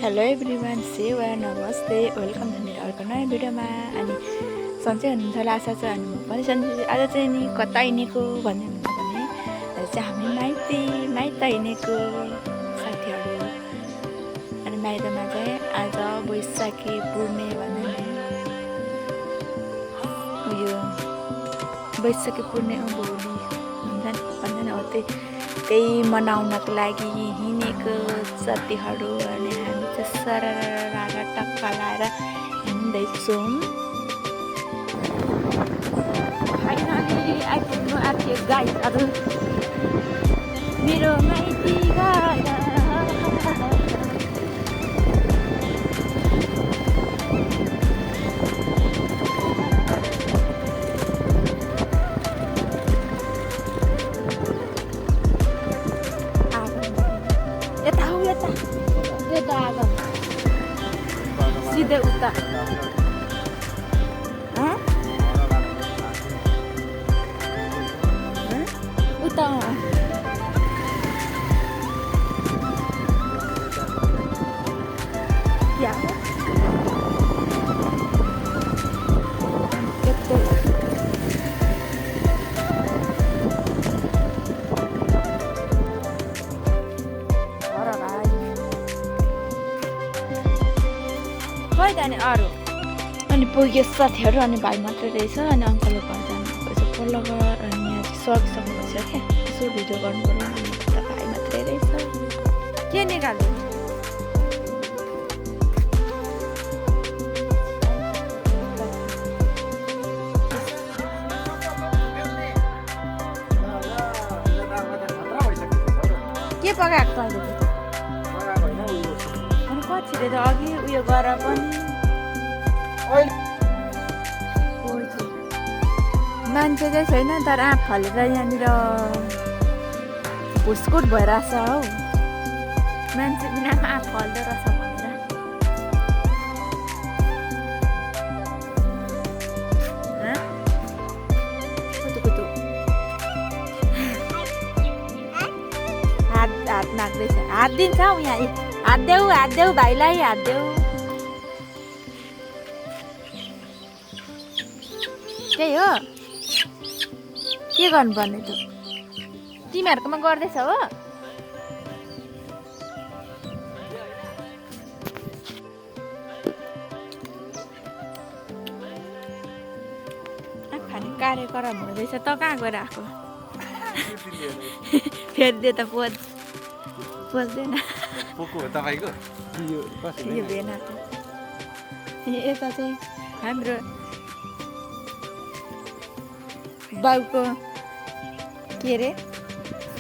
Hello everyone, सेवा नमस्ते, welcome to मेरो अर्को नयाँ भिडियोमा। अनि सन्चै हुनुहुन्छ होला आशा छ। अनि म पनि सन्चै। आज चाहिँ नि कता हिँडेको भन्नुहुन्छ भने आज चाहिँ हामी माइत हिँडेको साथीहरू। अनि माइतमा चाहिँ आज बैशाखी पूर्णे भन्ने उयो बैशाखी पूर्णे भोलि भन्दैन हो, त्यही मनाउनको लागि हिँडेको साथीहरू। अनि हामी चाहिँ सरर टक्क लाएर हिँड्दैछौँ। फाइनली आइपुग्नु आँट्यो गाईहरू, मेरो माइती गएर। सिधै उता उता खोइ जाने अरू। अनि पुग्यो साथीहरू। अनि भाइ मात्रै रहेछ। अनि अङ्कलले घर जानुभएछ पल्लो घर। अनि यहाँ चाहिँ सकिसक्नुभएछ क्या, यसो भिडियो गर्नु पऱ्यो। अनि त भाइ मात्रै रहेछ। के निकाल्यो के पकाएको तैँले? अनि कतिले त अघि उयो गर पनि मान्छे चाहिँ छैन, तर आँप फलेर यहाँनिर भुसकुट भइरहेछ हौ। मान्छे बिना आँप फल्दो रहेछ भनेर। कुतु हात नाच्दैछ। हात दिन्छ हौ यहाँ। हात देऊ भाइलाई, हात देऊ। त्यही हो, के गर्नुपर्ने त? तिमीहरूकोमा गर्दैछ हो? खाने कार्यक्रम हुँदैछ। त कहाँ गएर आएको? फेरि दे त पोज्दैन। तपाईँको यो भेना यता चाहिँ हाम्रो बाउको के अरे,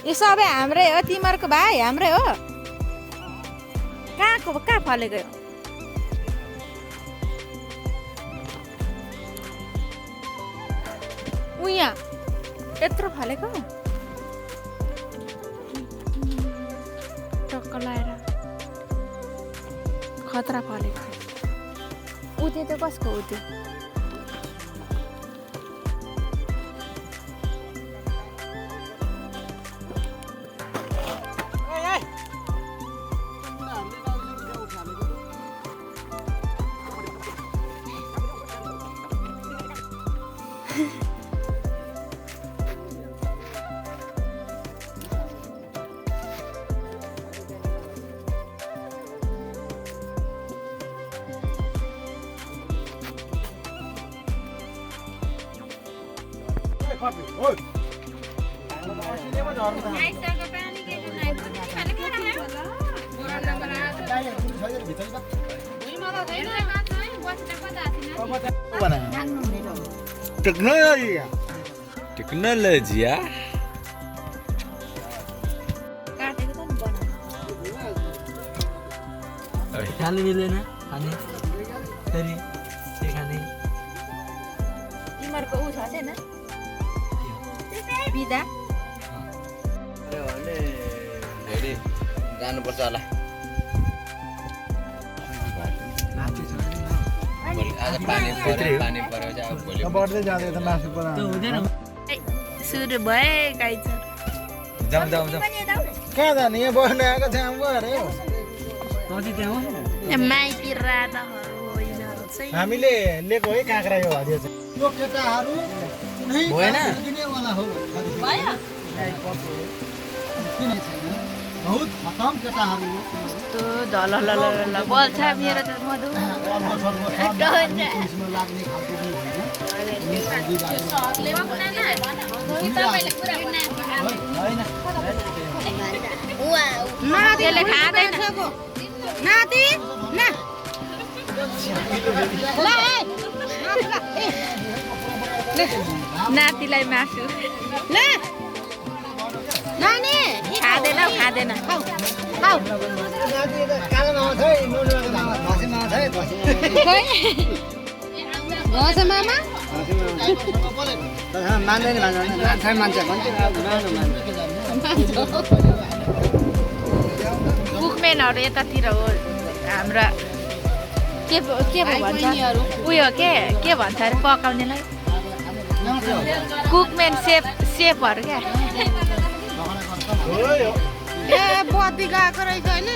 यो सबै हाम्रै हो। तिमीहरूको भाइ हाम्रै हो। कहाँ फलेको हो? उहाँ यत्रो फलेको टक्क लाएर खतरा फलेको। उते त कसको हो त्यो? टेक्नोलोजी खाने मिलेन। खाने फेरि खाने तिमीहरूको ऊ छ छैन बिदा? भोलि जानुपर्छ होला। आज पानी पऱ्यो चाहिँ अब भोलि बढ्दै जाँदै त मासु हुँदैन। सुरु भए गाई छ। जाउँ कहाँ जाने? यहाँ बस्न आएको छ। कति त्यहाँ हो? माइती राधाहरू हो यिनीहरू चाहिँ हामीले लिएको है काँक्रा यो हरियो चाहिँ यो केटाहरू कुनै भएन? दिनेवाला हो भयो किन छैन बहुत खतम केटाहरू हो कस्तो धलललल बोल्छ मेरो त मधु पुलिसमा लाग्ने खालको त्यसले खाँदैन नाति न नातिलाई मासु ल नानी खाँदैन खाँदैन खाऊ खाऊ कालोमा आउँछ है नुनमा भसीमा आउँछ है घस मामा मान्दैन मान्छे मान्छे कुकमेनहरू यतातिर हो हाम्रा के भन्छ उयो के भन्छ अरे पकाउनेलाई कुकमेन सेफहरू क्या ए बत्ती गएको रहेछ होइन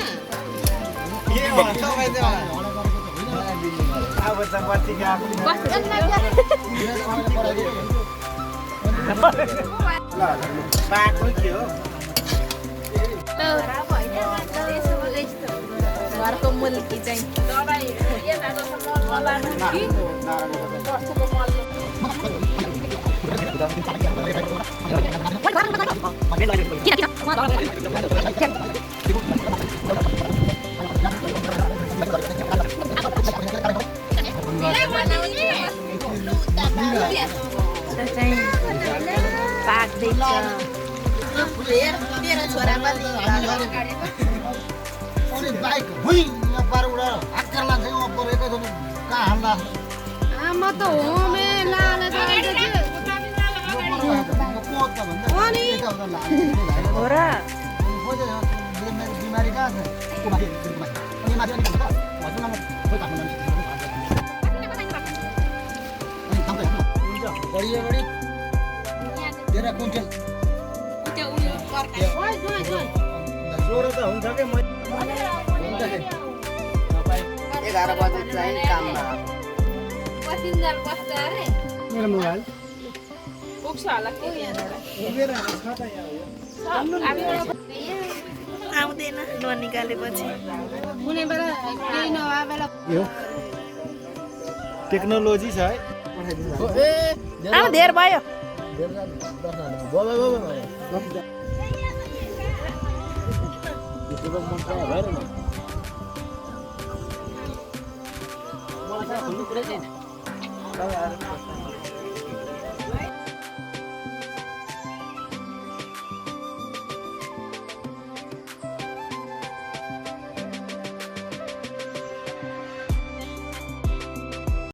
घरको मुल्की चाहिँ पाक्दैछ अनि बाइक हुई यहाँ पार उडाएर हाक्कर लान्छ यहाँ परेको छ कहाँ हाल्दा म त होमे लाले हो र बिमारी कहाँ ज्वरो त हुन्छ कि 11 बजे चाहिँ काममा मेरो मोबाइल आउँदैन ननिकालेपछि कुनै बेला केही नभए बेला यो टेक्नोलोजी छ है अब धेर भयो